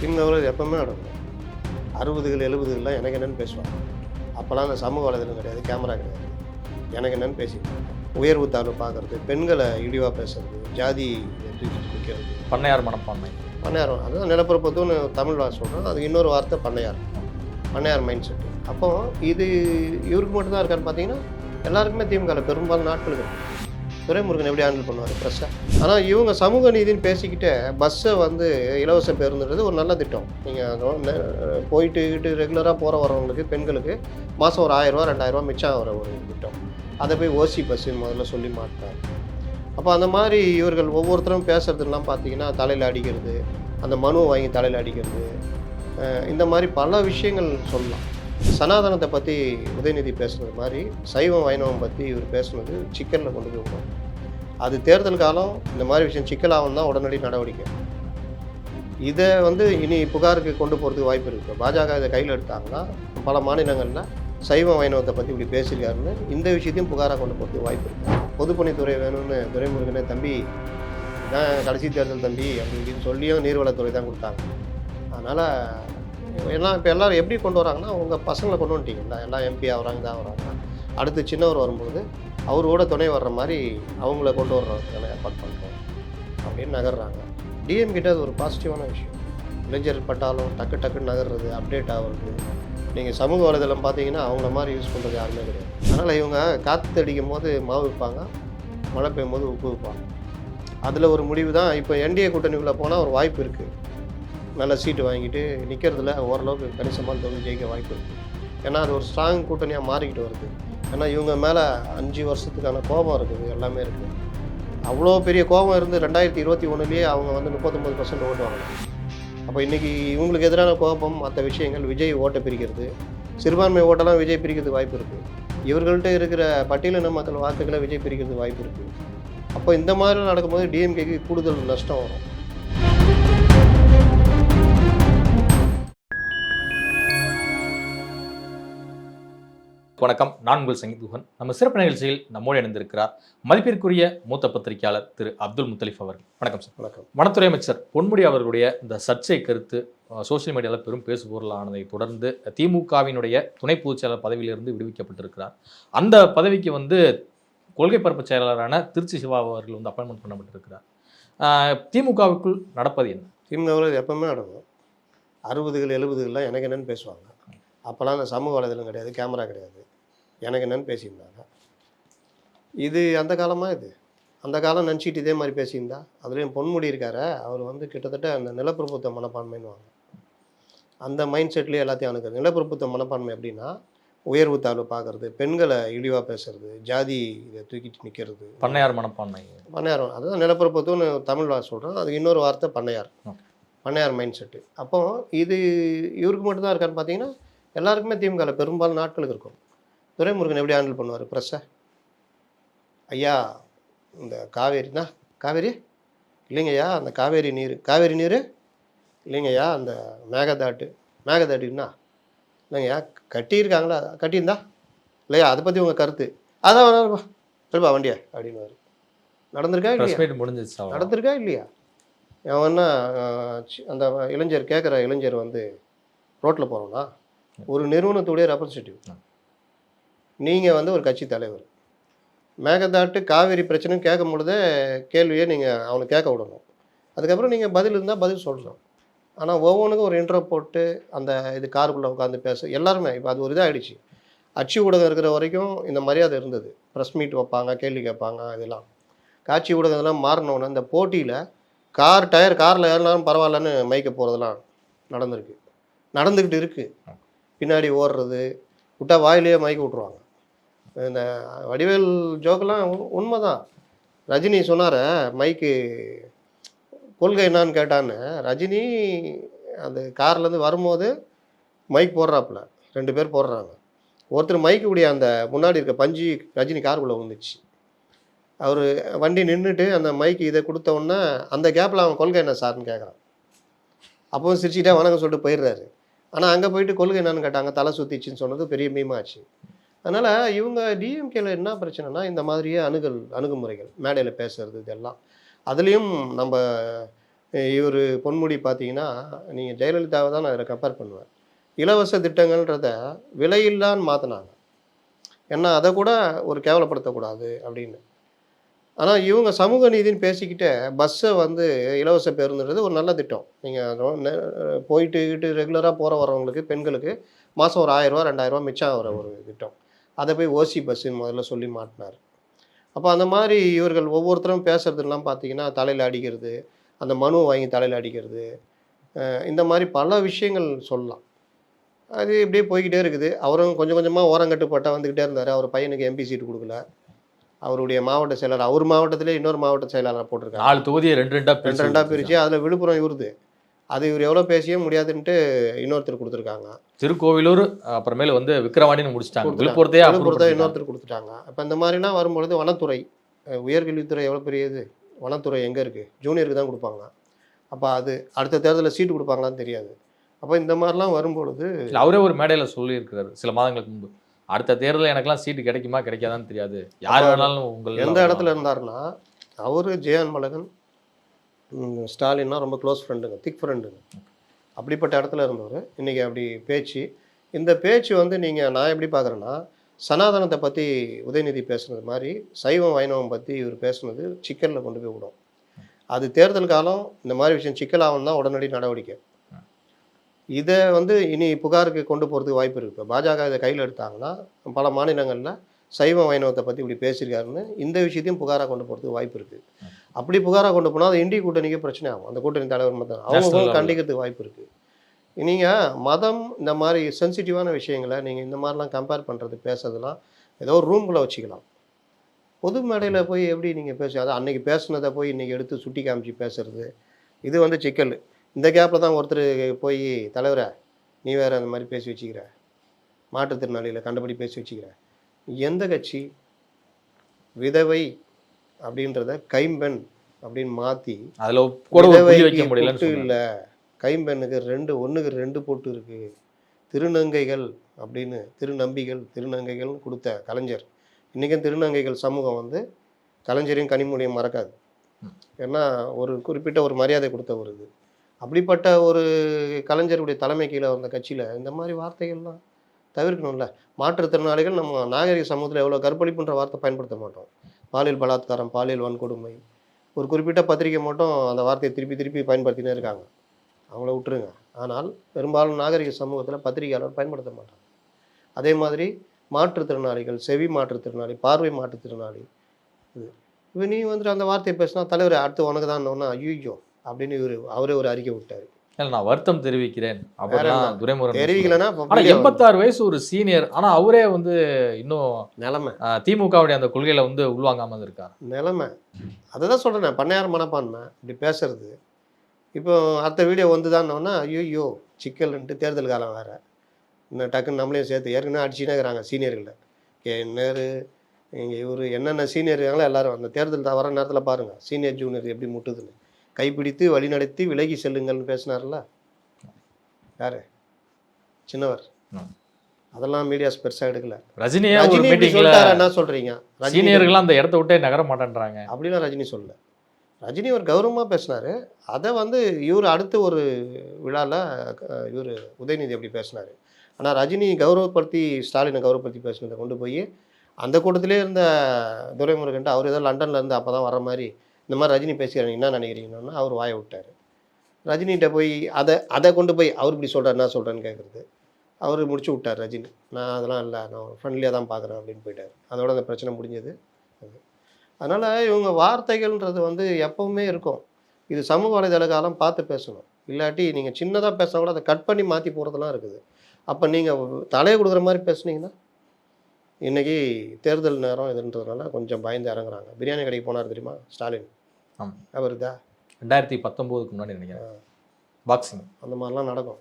திமுகவில் எப்பவுமே நடக்கும். 60கள் 70கள்லாம் எனக்கு என்னென்னு பேசுவாங்க. அப்போல்லாம் அந்த சமூக வலைதளம் கிடையாது, கேமரா கிடையாது. எனக்கு என்னென்னு பேசிடுவாங்க. உயர்வு தாழ்வு பார்க்குறது, பெண்களை இழிவாக பேசுறது, ஜாதி தூக்கிட்டு நிற்கிறது, பண்ணையார் மனப்பான்மை. பண்ணையார் அதுதான் நிலப்பரப்புன்னு தமிழ் வார்த்தை சொல்கிறோம். அதுக்கு இன்னொரு வார்த்தை பண்ணையார், பண்ணையார் மைண்ட் செட்டு. அப்போ இது இவருக்கு மட்டும்தான் இருக்கான்னு பார்த்தீங்கன்னா எல்லாருக்குமே திமுகவில் பெரும்பாலும் நாட்களுக்கு இருக்கும். துரைமுருகன் எப்படி ஹேண்டில் பண்ணுவார் ப்ரெஸ்ஸை. ஆனால் இவங்க சமூக நீதினு பேசிக்கிட்டே பஸ்ஸை வந்து இலவச பேருந்துன்றது ஒரு நல்ல திட்டம். நீங்கள் போயிட்டு ரெகுலராக போகிற வரவங்களுக்கு பெண்களுக்கு மாதம் ஒரு 1000 2000 மிச்சம் வர ஒரு திட்டம். அதை போய் ஓசி பஸ்ஸுன்னு முதல்ல சொல்லி மாட்டார். அப்போ அந்த மாதிரி இவர்கள் ஒவ்வொருத்தரும் பேசுகிறதுலாம் பார்த்தீங்கன்னா தலையில் அடிக்கிறது, அந்த மனுவை வாங்கி தலையில் அடிக்கிறது, இந்த மாதிரி பல விஷயங்கள் சொல்லலாம். சனாதனத்தை பற்றி உதயநிதி பேசுனது மாதிரி சைவம் வைணவம் பற்றி இவர் பேசுனது சிக்கலில் கொண்டு போய் விடும். அது தேர்தல் காலம் இந்த மாதிரி விஷயம் சிக்கலாகும் தான் உடனடி நடவடிக்கை. இதை வந்து இனி புகாருக்கு கொண்டு போகிறதுக்கு வாய்ப்பு இருக்குது. பாஜக இதை கையில் எடுத்தாங்கன்னா பல மாநிலங்களில் சைவம் வைணவத்தை பற்றி இப்படி பேசியிருக்காருன்னு இந்த விஷயத்தையும் புகாராக கொண்டு போகிறதுக்கு வாய்ப்பு இருக்குது. பொதுப்பணித்துறை வேணும்னு துரைமுருகனே தம்பி இதான் கடைசி தேர்தல் தம்பி அப்படின்னு சொல்லியும் நீர்வளத்துறை தான் கொடுத்தாங்க. அதனால் எல்லாம் இப்போ எல்லோரும் எப்படி கொண்டு வராங்கன்னா உங்கள் பசங்களை கொண்டு வந்துட்டீங்களா, எல்லாம் எம்பி ஆகிறாங்க தான் ஆகிறாங்க. அடுத்து சின்னவர் வரும்போது அவரோட துணை வர்ற மாதிரி அவங்கள கொண்டு வர்றதுக்கான ஏற்பாடு பண்ணுறோம் அப்படின்னு நகர்றாங்க. டிஎம் கிட்ட அது ஒரு பாசிட்டிவான விஷயம். இளைஞர் பட்டாலும் டக்குன்னு நகர்றது, அப்டேட் ஆகிறது. நீங்கள் சமூக வலைதளம் பார்த்தீங்கன்னா அவங்கள மாதிரி யூஸ் பண்ணுறது யாருமே கிடையாது. அதனால் இவங்க காற்று அடிக்கும் போது மாவு வைப்பாங்க, மழை பெய்யும் போது உப்பு வைப்பாங்க. அதில் ஒரு முடிவு தான். இப்போ என்டிஏ கூட்டணிக்குள்ளே போனால் ஒரு வாய்ப்பு இருக்குது. நல்ல சீட்டு வாங்கிட்டு நிற்கிறதுல ஓரளவுக்கு கணிசமான தொகுதி ஜெயிக்க வாய்ப்பு இருக்குது. ஏன்னா அது ஒரு ஸ்ட்ராங் கூட்டணியாக மாறிக்கிட்டு வருது. ஏன்னா இவங்க மேலே 5 வருஷத்துக்கான கோபம் இருக்குது, எல்லாமே இருக்குது. அவ்வளோ பெரிய கோபம் இருந்து 2021 அவங்க வந்து 39% ஓட்டு வாங்கலாம். அப்போ இன்றைக்கி இவங்களுக்கு எதிரான கோபம் மற்ற விஷயங்கள் விஜய் ஓட்டை பிரிக்கிறது, சிறுபான்மை ஓட்டெல்லாம் விஜய் பிரிக்கிறது வாய்ப்பு இருக்குது. இவர்கள்ட்ட இருக்கிற பட்டியலின மக்கள் வாக்குகளை விஜய் பிரிக்கிறது வாய்ப்பு இருக்குது. அப்போ இந்த மாதிரி நடக்கும்போது டிஎம்கேக்கு கூடுதல் நஷ்டம் வரும். வணக்கம், நான் உங்கள் சங்கீதுகன். நம்ம சிறப்பு நிகழ்ச்சியில் நம்மோடு இணைந்திருக்கிறார் மதிப்பிற்குரிய மூத்த பத்திரிகையாளர் திரு அப்துல் முத்தலிப் அவர்கள். வணக்கம் சார். வணக்கம். வனத்துறை அமைச்சர் பொன்முடி அவர்களுடைய இந்த சர்ச்சை கருத்து சோசியல் மீடியாவில் பெரும் பேசுபொருளானதை தொடர்ந்து திமுகவினுடைய துணை பொதுச் செயலாளர் பதவியிலிருந்து விடுவிக்கப்பட்டிருக்கிறார். அந்த பதவிக்கு வந்து கொள்கை பரப்பு செயலாளரான திருச்சி சிவா அவர்கள் வந்து அப்பாயின்மெண்ட் பண்ணப்பட்டிருக்கிறார். திமுகவுக்குள் நடப்பது என்ன? திமுகவில் எப்பவுமே நடக்கும். 60கள் 70கள்லாம் எனக்கு என்னென்னு பேசுவாங்க. அப்போல்லாம் அந்த சமூக வலைதளம் கிடையாது, கேமரா கிடையாது. எனக்கு என்னென்னு பேசியிருந்தாங்க. இது அந்த காலமாக இது அந்த காலம் நினச்சிட்டு இதே மாதிரி பேசியிருந்தா. அதுலேயும் பொன்முடி இருக்கார, அவர் வந்து கிட்டத்தட்ட அந்த நிலப்பிரபுத்துவ மனப்பான்மைன்னு வாங்க, அந்த மைண்ட் செட்லேயே எல்லாத்தையும் அணுக்கிறது. நிலப்பிரபுத்துவ மனப்பான்மை எப்படின்னா உயர்வு தாழ்வு பார்க்குறது, பெண்களை இழிவாக பேசுறது, ஜாதி இதை தூக்கிட்டு நிற்கிறது, பண்ணையார் மனப்பான்மை. பண்ணையார் அதுதான் நிலப்பிரபுத்துவன்னு தமிழ் வார்த்தை சொல்கிறோம். அதுக்கு இன்னொரு வார்த்தை பண்ணையார், பண்ணையார் மைண்ட் செட்டு. அப்போ இது இவருக்கு மட்டும்தான் இருக்கான்னு பார்த்தீங்கன்னா எல்லாருக்குமே திமுகவில் பெரும்பாலும் நாட்களுக்கு இருக்கும். துரைமுருகன் எப்படி ஹேண்டில் பண்ணுவார் ப்ரெஸ்ஸை. ஐயா இந்த காவேரினா காவேரி இல்லைங்கய்யா, அந்த காவேரி நீர் இல்லைங்கய்யா, அந்த மேகதாட்டுன்னா இல்லைங்கய்யா, கட்டியிருக்காங்களா, கட்டியிருந்தா இல்லையா, அதை பற்றி உங்கள் கருத்து அதான் சொல்லுப்பா வண்டியா அப்படின்வார். நடந்திருக்கா இல்லையா? முடிஞ்சிச்சு. நடந்திருக்கா இல்லையா? அவன்னா அந்த இளைஞர் கேட்குற இளைஞர் வந்து ரோட்டில் போகிறோம்னா ஒரு நிறுவனத்துடைய ரெப்ரசன்டேட்டிவ், நீங்கள் வந்து ஒரு கட்சி தலைவர். மேகதாட்டு காவேரி பிரச்சனைன்னு கேட்கும் பொழுதே கேள்வியை நீங்கள் அவனை கேட்க விடணும். அதுக்கப்புறம் நீங்கள் பதில் இருந்தால் பதில் சொல்கிறோம். ஆனால் ஒவ்வொன்றுக்கும் ஒரு இன்ட்ரோ போட்டு அந்த இது காருக்குள்ளே உட்காந்து பேச எல்லாருமே இப்போ அது ஒரு இதாகிடுச்சு. அச்சு ஊடகம் இருக்கிற வரைக்கும் இந்த மரியாதை இருந்தது. ப்ரெஸ் மீட் வைப்பாங்க, கேள்வி கேட்பாங்க. இதெல்லாம் காட்சி ஊடகம் இதெல்லாம் மாறினோன்னு இந்த போட்டியில் காரில் ஏறினாலும் பரவாயில்லன்னு மைக்க போகிறதெல்லாம் நடந்துக்கிட்டு இருக்குது. பின்னாடி ஓடுறது, விட்டா வாயிலேயே மைக்க விட்ருவாங்க. இந்த வடிவேல் ஜோக்கெல்லாம் உண்மை தான். ரஜினி சொன்னார் மைக்கு கொள்கை என்னான்னு கேட்டான்னு. ரஜினி அந்த கார்லேருந்து வரும்போது மைக் போடுறாப்புல 2 பேர் போடுறாங்க. ஒருத்தர் மைக்கு உடைய அந்த முன்னாடி இருக்க பஞ்சு ரஜினி காருக்குள்ளே வந்துச்சு. அவர் வண்டி நின்றுட்டு அந்த மைக்கு இதை கொடுத்த உடனே அந்த கேப்பில் அவன் கொள்கை என்ன சார்னு கேட்குறான். அப்போவும் சிரிச்சுட்டே வணக்கம் சொல்லிட்டு போயிடுறாரு. ஆனால் அங்கே போயிட்டு கொள்கை என்னன்னு கேட்டாங்க, தலை சுற்றிச்சின்னு சொன்னது பெரிய மீமாச்சு. அதனால் இவங்க டிஎம்கேல என்ன பிரச்சனைனா இந்த மாதிரியே அணுகுமுறைகள், மேடையில் பேசுறது, இதெல்லாம் அதுலேயும் நம்ம இவர் பொன்முடி பார்த்தீங்கன்னா, நீங்கள் ஜெயலலிதாவை தான் நான் இதில் கம்பேர் பண்ணுவேன். இலவச திட்டங்கள்ன்றத விலையில்லான்னு மாற்றினாங்க. ஏன்னா அதை கூட ஒரு கேவலப்படுத்தக்கூடாது அப்படின்னு. ஆனால் இவங்க சமூக நீதின்னு பேசிக்கிட்டே பஸ்ஸை வந்து இலவச பேருந்துன்றது ஒரு நல்ல திட்டம். நீங்கள் போயிட்டு ரெகுலராக போகிற வரவங்களுக்கு பெண்களுக்கு மாதம் ஒரு 1000 ரூபா 2000 ரூபா மிச்சம் ஆகிற ஒரு திட்டம். அதை போய் ஓசி பஸ்ஸுன்னு முதல்ல சொல்லி மாட்டினார். அப்போ அந்த மாதிரி இவர்கள் ஒவ்வொருத்தரும் பேசுறதுலாம் பார்த்தீங்கன்னா தலையில் அடிக்கிறது, அந்த மனு வாங்கி தலையில் அடிக்கிறது, இந்த மாதிரி பல விஷயங்கள் சொல்லலாம். அது இப்படியே போய்கிட்டே இருக்குது. அவரும் கொஞ்சம் கொஞ்சமாக ஓரங்கட்டுப்பட்ட வந்துக்கிட்டே இருந்தார். அவர் பையனுக்கு எம்பி சீட்டு கொடுக்கல. அவருடைய மாவட்ட செயலாளர், அவர் மாவட்டத்திலே இன்னொரு மாவட்ட செயலாளர் போட்டிருக்காங்க. 4 தொகுதியை 2 பிரிச்சு அதில் விழுப்புரம் இவருது. அது இவர் எவ்வளோ பேசியே முடியாதுன்ட்டு இன்னொருத்தர் கொடுத்துருக்காங்க. திருக்கோவிலூர் அப்புறமேல வந்து விக்கிரவாண்டின்னு முடிச்சிட்டாங்க. விழுப்புரத்தை இன்னொருத்தர் கொடுத்துட்டாங்க. அப்போ இந்த மாதிரிலாம் வரும்பொழுது வனத்துறை, உயர்கல்வித்துறை எவ்வளோ பெரியது, வனத்துறை எங்கே இருக்குது? ஜூனியருக்கு தான் கொடுப்பாங்க. அப்போ அது அடுத்த தேர்தலில் சீட்டு கொடுப்பாங்களான்னு தெரியாது. அப்போ இந்த மாதிரிலாம் வரும்பொழுது அவரே ஒரு மேடையில் சொல்லியிருக்கிறாரு சில மாதங்களுக்கு முன்பு, அடுத்த தேர்தலில் எனக்கெல்லாம் சீட்டு கிடைக்குமா கிடைக்காதான்னு தெரியாது, யார் வேணாலும் உங்கள் எந்த இடத்துல இருந்தாருன்னா, அவர் ஜெயன்மலகன் ஸ்டாலின்னா ரொம்ப க்ளோஸ் ஃப்ரெண்டுங்க, திக் ஃப்ரெண்டுங்க. அப்படிப்பட்ட இடத்துல இருந்தவர். இன்றைக்கி அப்படி பேச்சு, இந்த பேச்சு வந்து நான் எப்படி பார்க்குறேன்னா, சனாதனத்தை பற்றி உதயநிதி பேசுனது மாதிரி சைவம் வைணவம் பற்றி இவர் பேசுனது சிக்கலில் கொண்டு போய் விடும். அது தேர்தல் காலம், இந்த மாதிரி விஷயம் சிக்கலாகும் தான் உடனடி நடவடிக்கை. இதை வந்து இனி புகாருக்கு கொண்டு போகிறதுக்கு வாய்ப்பு இருக்குது. இப்போ பாஜக இதை கையில் எடுத்தாங்கன்னா பல மாநிலங்களில் சைவ வைணவத்தை பற்றி இப்படி பேசியிருக்காருன்னு இந்த விஷயத்தையும் புகாராக கொண்டு போகிறதுக்கு வாய்ப்பு இருக்குது. அப்படி புகாராக கொண்டு போனால் அது இந்திய கூட்டணிக்கு பிரச்சனை ஆகும். அந்த கூட்டணி தலைவர் மட்டும் அவங்க கண்டிக்கிறதுக்கு வாய்ப்பு இருக்குது. நீங்கள் மதம் இந்த மாதிரி சென்சிட்டிவான விஷயங்களை நீங்கள் இந்த மாதிரிலாம் கம்பேர் பண்ணுறது பேசுறதுலாம் ஏதோ ஒரு ரூம்குள்ளே வச்சுக்கலாம். பொது மேடையில் போய் எப்படி நீங்கள் அதை அன்றைக்கி பேசுனதை போய் இன்றைக்கி எடுத்து சுட்டி காமிச்சு பேசுறது, இது வந்து சிக்கல். இந்த கேப்பில் தான் ஒருத்தர் போய் தலைவரை நீ வேறு அந்த மாதிரி பேசி வச்சுக்கிற, மாற்றுத்திறனாளிகளை கண்டபடி பேசி வச்சுக்கிற, எந்த கட்சி விதவை அப்படின்றத கைம்பெண் அப்படின்னு மாற்றி அதில் பொட்டு இல்லை, கைம்பெண்ணுக்கு 1க்கு 2 பொட்டு இருக்குது, திருநங்கைகள் அப்படின்னு திருநங்கைகள்னு கொடுத்த கலைஞர். இன்றைக்கும் திருநங்கைகள் சமூகம் வந்து கலைஞரையும் கனிமொழியும் மறக்காது. ஏன்னா ஒரு குறிப்பிட்ட ஒரு மரியாதை கொடுத்த ஒரு இது. அப்படிப்பட்ட ஒரு கலைஞருடைய தலைமை கீழே வந்த கட்சியில் இந்த மாதிரி வார்த்தைகள்லாம் தவிர்க்கணும்ல. மாற்றுத்திறனாளிகள் நம்ம நாகரிக சமூகத்தில் எவ்வளோ கற்பழிப்புன்ற வார்த்தை பயன்படுத்த மாட்டோம். பாலியல் பலாத்காரம், பாலியல் வன்கொடுமை, ஒரு குறிப்பிட்ட பத்திரிகை மட்டும் அந்த வார்த்தையை திருப்பி பயன்படுத்தினே இருக்காங்க. அவங்கள விட்டுருங்க. ஆனால் பெரும்பாலும் நாகரிக சமூகத்தில் பத்திரிகையாளர் பயன்படுத்த மாட்டாங்க. அதே மாதிரி மாற்றுத்திறனாளிகள், செவி மாற்றுத்திறனாளி, பார்வை மாற்றுத்திறனாளி, இது நீ வந்துட்டு அந்த வார்த்தையை பேசினா தலைவர் அடுத்து உனக்கு தான் ஐயோ அப்படின்னு அவரே ஒரு அறிக்கை விட்டார். நான் வருத்தம் தெரிவிக்கிறேன் அப்படிலாம் துரைமுருகன் தெரிவிக்கலன்னா 86 வயசு ஒரு சீனியர். ஆனா அவரே வந்து இன்னும் நிலைமை திமுகவுடைய அந்த கொள்கையில வந்து உள்வாங்காம இருக்கார். நிலைமை அதுதான் சொல்றேன். பண்ணையார் மனப்பான்மை இப்படி பேசுறது. இப்போ அடுத்த வீடியோ வந்துதான்னா ஐயோ சிக்கல்ன்ட்டு தேர்தல் காலம் வேற, இன்னும் டக்குன்னு நம்மளையும் சேர்த்து ஏற்கனவே அடிச்சுனே இருக்கிறாங்க சீனியர்களில். நேரு இங்கே இவர் என்னென்ன சீனியர் இருக்காங்களோ எல்லாரும் அந்த தேர்தல் வர நேரத்தில் பாருங்கள் சீனியர் ஜூனியர் எப்படி முட்டுதுன்னு. கைப்பிடித்து வழிநடத்தி விலகி செல்லுங்கள்னு பேசினார்ல யாரு, சின்னவர். அதெல்லாம் மீடியாஸ் பெருசாக எடுக்கல. ரஜினி என்ன சொல்றீங்க, சீனியர்கள் அந்த இடத்த விட்டே நகர மாட்டேன்றாங்க அப்படிலாம் ரஜினி சொல்லல. ரஜினி ஒரு கௌரவமாக பேசினார். அதை வந்து இவர் அடுத்து ஒரு விழாவில் இவர் உதயநிதி அப்படி பேசினார். ஆனால் ரஜினி கௌரவப்படுத்தி ஸ்டாலினை கௌரவப்படுத்தி பேசினதை கொண்டு போய் அந்த கூட்டத்திலே இருந்த துரைமுருகன்ட்டு அவர் ஏதோ லண்டனில் இருந்து அப்போ தான் வர மாதிரி இந்த மாதிரி ரஜினி பேசுகிறாங்க என்ன நினைக்கிறீங்கன்னா அவர் வாயை விட்டார். ரஜினிகிட்ட போய் அதை கொண்டு போய் அவர் இப்படி சொல்கிறார் என்ன சொல்கிறேன்னு கேட்குறது. அவர் முடிச்சு விட்டார் ரஜினி. நான் அதெல்லாம் இல்லை, நான் ஃப்ரெண்ட்லியாக தான் பார்க்குறேன் அப்படின்னு போயிட்டார். அதோட அந்த பிரச்சனை முடிஞ்சது. அதனால் இவங்க வார்த்தைகள்ன்றது வந்து எப்போவுமே இருக்கும். இது சமூக வலைதள காலம் பார்த்து பேசணும். இல்லாட்டி நீங்கள் சின்னதாக பேசினா கூட அதை கட் பண்ணி மாற்றி போகிறதுலாம் இருக்குது. அப்போ நீங்கள் தலையை கொடுக்குற மாதிரி பேசுனீங்கன்னா இன்றைக்கி தேர்தல் நேரம் இதுன்றதுனால கொஞ்சம் பயந்து இறங்குறாங்க. பிரியாணி கடைக்கு போனார் தெரியுமா ஸ்டாலின், அவருதா 2019க்கு முன்னாடி நினைக்கிறேன் பாக்ஸிங் அந்த மாதிரிலாம் நடக்கும்.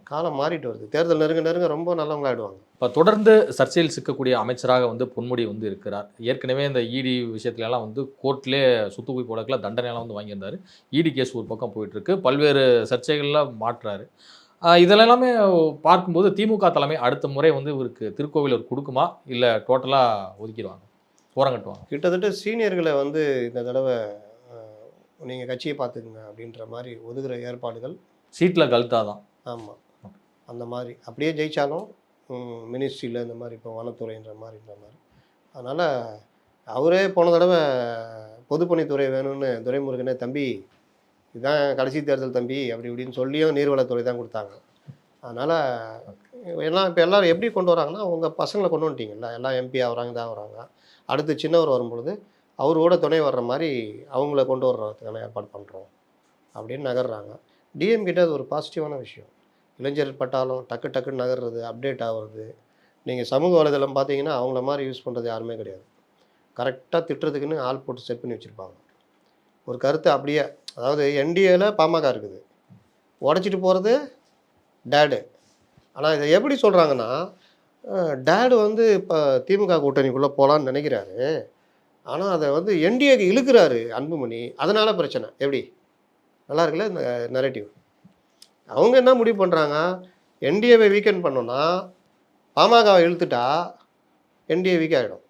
காலம் மாறிட்டு வருது. தேர்தல் நெருங்க ரொம்ப நல்லவங்களாயிடுவாங்க. இப்போ தொடர்ந்து சர்ச்சையில் சிக்கக்கூடிய அமைச்சராக வந்து பொன்முடி வந்து இருக்கிறார். ஏற்கனவே இந்த இடி விஷயத்துலலாம் வந்து கோர்ட்லேயே சுத்துக்குப்பி போடக்கெல்லாம் தண்டனையெல்லாம் வந்து வாங்கியிருந்தார். இடி கேஸ் ஒரு பக்கம் போயிட்டுருக்கு, பல்வேறு சர்ச்சைகள்லாம் மாற்றுறாரு. இதெல்லாமே பார்க்கும்போது திமுக தலைமை அடுத்த முறை வந்து இவருக்கு திருக்கோவிலூர் கொடுக்குமா இல்லை டோட்டலாக ஒதுக்கிடுவாங்க, ஓரங்கட்டுவாங்க? கிட்டத்தட்ட சீனியர்களை வந்து இந்த தடவை நீங்கள் கட்சியை பார்த்துக்குங்க அப்படின்ற மாதிரி ஒதுக்குற ஏற்பாடுகள். சீட்டில் கழுத்தா தான். ஆமாம், அந்த மாதிரி அப்படியே ஜெயித்தாலும் மினிஸ்ட்ரியில் இந்த மாதிரி இப்போ வனத்துறைன்ற மாதிரின்ற மாதிரி. அதனால் அவரே போன தடவை பொதுப்பணித்துறை வேணும்னு துரைமுருகனே தம்பி இதுதான் கடைசி தேர்தல் தம்பி அப்படி இப்படின்னு சொல்லியும் நீர்வளத்துறை தான் கொடுத்தாங்க. அதனால் எல்லாம் இப்போ எல்லோரும் எப்படி கொண்டு வராங்கன்னா உங்கள் பசங்களை கொண்டு வந்துட்டீங்கல்ல, எல்லாம் எம்பி ஆகுறாங்க தான் வராங்க. அடுத்து சின்னவர் வரும்பொழுது அவரோட துணை வர்ற மாதிரி அவங்கள கொண்டு வர்றதுக்கான ஏற்பாடு பண்ணுறோம் அப்படின்னு நகர்றாங்க. டிஎம்கிட்ட அது ஒரு பாசிட்டிவான விஷயம். இளைஞர் பட்டாலும் டக்கு டக்குன்னு நகர்றது, அப்டேட் ஆகிறது. நீங்கள் சமூக வலைதளம் பார்த்தீங்கன்னா அவங்கள மாதிரி யூஸ் பண்ணுறது யாருமே கிடையாது. கரெக்டாக திட்டுறதுக்குன்னு ஆள் போட்டு செட் பண்ணி வச்சுருப்பாங்க. ஒரு கருத்தை அப்படியே, அதாவது என்டிஏல பாமக இருக்குது, உடச்சிட்டு போகிறது டேடு. ஆனால் இதை எப்படி சொல்கிறாங்கன்னா, டேடு வந்து இப்போ திமுக கூட்டணிக்குள்ளே போகலான்னு நினைக்கிறாரு, ஆனால் அதை வந்து என்டிஏக்கு இழுக்கிறாரு அன்புமணி, அதனால் பிரச்சனை. எப்படி நல்லா இருக்குல்ல இந்த நரேட்டிவ்? அவங்க என்ன முடிவு பண்ணுறாங்க, என்டிஏவை வீக்கெண்ட் பண்ணோன்னா பாமகவை இழுத்துட்டா என்டிஏ வீக் ஆகிடும்.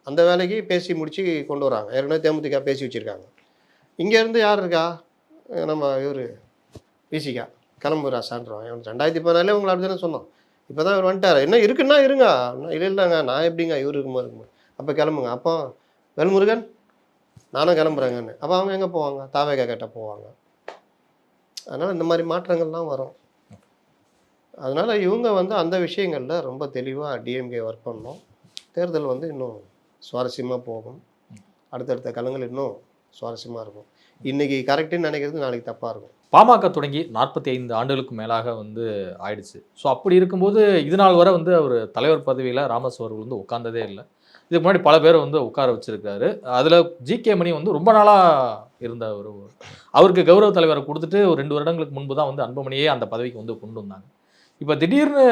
அந்த வேலைக்கு பேசி முடித்து கொண்டு வராங்க. ஏற்கனவே தேமுதிக பேசி வச்சுருக்காங்க. இங்கேருந்து யார் இருக்கா, நம்ம இவர் பிசிகா கிளம்புறா சான்றோம். 2014 உங்களை அப்படி தானே சொன்னோம். இப்போ தான் இவர் வந்துட்டார். என்ன இருக்குன்னா இருங்க, இல்லை இல்லைங்க நான் எப்படிங்க இவர் இருக்கும்போது அப்போ கிளம்புங்க. அப்போ வேல்முருகன் நானும் கிளம்புறேங்கன்னு. அப்போ அவங்க எங்கே போவாங்க, தாவேகா கேட்டால் போவாங்க. அதனால் இந்த மாதிரி மாற்றங்கள்லாம் வரும். அதனால் இவங்க வந்து அந்த விஷயங்களில் ரொம்ப தெளிவாக டிஎம்கே ஒர்க் பண்ணணும். தேர்தல் வந்து இன்னும் சுவாரஸ்யமாக போகும். அடுத்தடுத்த களங்கள் இன்னும் சுவாரஸ்யமாக இருக்கும். இன்றைக்கி கரெக்டுன்னு நினைக்கிறது நாளைக்கு தப்பாக இருக்கும். பாமக தொடங்கி 45 ஆண்டுகளுக்கு மேலாக வந்து ஆயிடுச்சு. ஸோ அப்படி இருக்கும்போது இது நாள் வரை வந்து அவர் தலைவர் பதவியில் ராமதாஸ் அவர்கள் வந்து உட்கார்ந்ததே இல்லை. இதுக்கு முன்னாடி பல பேரை வந்து உட்கார வச்சிருக்காரு. அதில் ஜிகே மணி வந்து ரொம்ப நாளாக இருந்த ஒரு, அவருக்கு கௌரவ தலைவரை கொடுத்துட்டு ஒரு 2 வருடங்களுக்கு முன்பு தான் வந்து அன்புமணியே அந்த பதவிக்கு வந்து கொண்டு வந்தாங்க. இப்போ திடீர்னு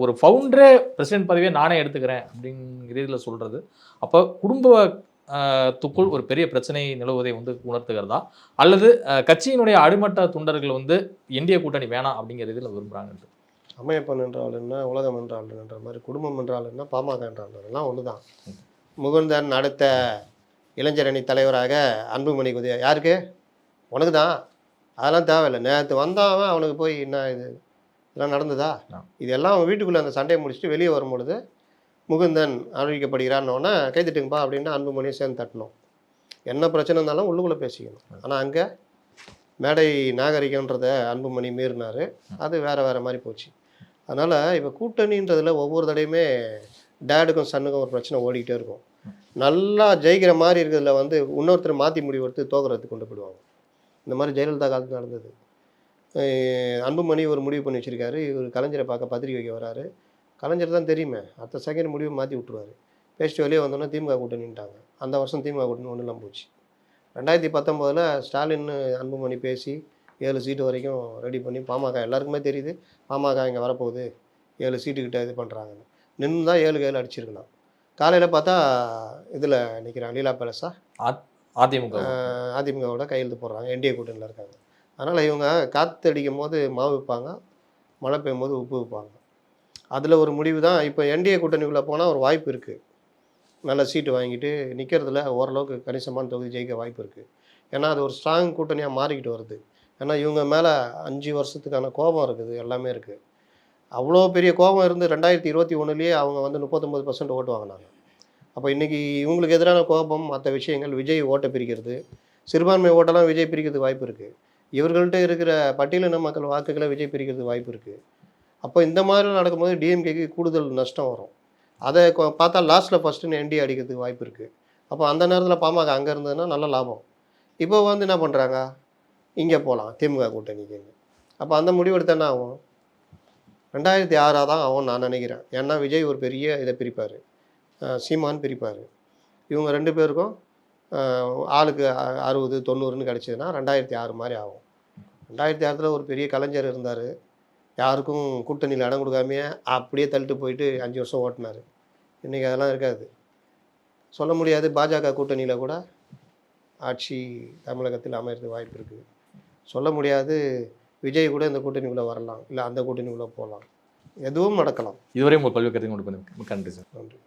ஒரு ஃபவுண்டரே பிரசிடென்ட் பதவியை நானே எடுத்துக்கிறேன் அப்படிங்கிறதுல சொல்கிறது, அப்போ குடும்பத்துக்குள் ஒரு பெரிய பிரச்சனை நிலவுவதை வந்து உணர்த்துகிறதா, அல்லது கட்சியினுடைய அடிமட்ட தொண்டர்கள் வந்து என்டிஏ கூட்டணி வேணாம் அப்படிங்கிற இதில் விரும்புகிறாங்க? அமையப்பன் என்றால் என்ன, உலகம் என்றால் என்ற மாதிரி, குடும்பம் என்றால் என்ன, பாமக என்றால் எல்லாம் ஒன்று தான். முகுந்தன் அடுத்த இளைஞரணி தலைவராக அன்புமணி குதியா யாருக்கு, உனக்கு தான். அதெல்லாம் தேவையில்லை. நேற்று வந்தாவன் அவனுக்கு போய் என்ன இது இதெல்லாம் நடந்ததா? இதெல்லாம் அவன் வீட்டுக்குள்ளே அந்த சண்டையை முடிச்சுட்டு வெளியே வரும்பொழுது முகுந்தன் அறிவிக்கப்படுகிறான்னொன்னே கைதிட்டுங்கப்பா அப்படின்ட்டு அன்புமணியை சேர்ந்து தட்டணும். என்ன பிரச்சனை இருந்தாலும் உள்ளுக்குள்ளே பேசிக்கணும். ஆனால் அங்கே மேடை நாகரிகன்றதை அன்புமணி மீறினார். அது வேறு வேறு மாதிரி போச்சு. அதனால் இப்போ கூட்டணின்றதில் ஒவ்வொரு தடையுமே டேடுக்கும் சன்னுக்கும் ஒரு பிரச்சனை ஓடிக்கிட்டே இருக்கும். நல்லா ஜெயிக்கிற மாதிரி இருக்கிறதுல வந்து இன்னொருத்தர் மாற்றி முடிவெடுத்து தோக்குறதுக்கு கொண்டு போயிடுவாங்க. இந்த மாதிரி ஜெயலலிதா காலத்தில் நடந்தது. அன்புமணி ஒரு முடிவு பண்ணி வச்சுருக்காரு, இவர் கலைஞரை பார்க்க பத்திரிக்கை வைக்க வராரு. கலைஞர் தான் தெரியுமே, அடுத்த செகண்ட் முடிவு மாற்றி விட்டுருவார். பேசிட்டு வெளியே வந்தோன்னா திமுக கூட்டணின்ட்டாங்க. அந்த வருஷம் திமுக கூட்டணி ஒன்றும் இல்லாமல் போச்சு. 2019 ஸ்டாலின் அன்புமணி பேசி 7 சீட்டு வரைக்கும் ரெடி பண்ணி, பாமக எல்லாருக்குமே தெரியுது பாமக இங்கே வரப்போகுது, 7 சீட்டுக்கிட்ட இது பண்ணுறாங்கன்னு. நின்று தான் 7 கையில் அடிச்சிருக்கலாம். காலையில் பார்த்தா இதில் நிற்கிறாங்க, லீலா பேலஸா அதிமுகவோட கையெழுத்து போடுறாங்க, என்டிஏ கூட்டணியில் இருக்காங்க. அதனால் இவங்க காற்று அடிக்கும் போது மாவு வைப்பாங்க, மழை பெய்யும் போது உப்பு வைப்பாங்க. அதில் ஒரு முடிவு தான். இப்போ என்டிஏ கூட்டணிக்குள்ளே போனால் ஒரு வாய்ப்பு இருக்குது, நல்ல சீட்டு வாங்கிட்டு நிற்கிறதுல ஓரளவுக்கு கணிசமான தொகுதி ஜெயிக்க வாய்ப்பு இருக்குது. ஏன்னா அது ஒரு ஸ்ட்ராங் கூட்டணியாக மாறிக்கிட்டு வருது. ஏன்னா இவங்க மேலே 5 வருஷத்துக்கான கோபம் இருக்குது, எல்லாமே இருக்குது. அவ்வளோ பெரிய கோபம் இருந்து 2021 அவங்க வந்து 39% ஓட்டு வாங்கினாங்க. அப்போ இன்றைக்கி இவங்களுக்கு எதிரான கோபம், மற்ற விஷயங்கள், விஜய் ஓட்டை பிரிக்கிறது, சிறுபான்மை ஓட்டெல்லாம் விஜய் பிரிக்கிறது வாய்ப்பு இருக்குது. இவர்கள்ட்ட இருக்கிற பட்டியலின மக்கள் வாக்குகளை விஜய் பிரிக்கிறது வாய்ப்பு இருக்குது. அப்போ இந்த மாதிரி நடக்கும்போது டிஎம்கேக்கு கூடுதல் நஷ்டம் வரும். அதை பார்த்தா லாஸ்ட்டில் ஃபஸ்ட்டுன்னு என்டிஏ அடிக்கிறதுக்கு வாய்ப்பு இருக்குது. அப்போ அந்த நேரத்தில் பாமக அங்கே இருந்ததுன்னா நல்ல லாபம். இப்போ வந்து என்ன பண்ணுறாங்க, இங்கே போகலாம் திமுக கூட்டணிக்கு. அப்போ அந்த முடிவெடுத்த என்ன ஆகும், 2006 தான் ஆகும் நான் நினைக்கிறேன். ஏன்னா விஜய் ஒரு பெரிய இதை பிரிப்பார், சீமான் பிரிப்பார். இவங்க 2 பேருக்கும் ஆளுக்கு 60 90ன்னு கிடச்சிதுன்னா 2006 மாதிரி ஆகும். 2006 ஒரு பெரிய கலைஞர் இருந்தார், யாருக்கும் கூட்டணியில் இடம் கொடுக்காமையே அப்படியே தள்ளிட்டு போயிட்டு 5 வருஷம் ஓட்டினார். இன்றைக்கி அதெல்லாம் இருக்காது, சொல்ல முடியாது. பாஜக கூட்டணியில் கூட ஆட்சி தமிழகத்தில் அமைகிறதுக்கு வாய்ப்பு இருக்குது. சொல்ல முடியாது, விஜய் கூட இந்த கூட்டணிக்குள்ளே வரலாம், இல்லை அந்த கூட்டணிக்குள்ளே போகலாம், எதுவும் நடக்கலாம். இதுவரை உங்கள் பல்வேறு கருத்து கொண்டு பண்ணி நன்றி சார். நன்றி.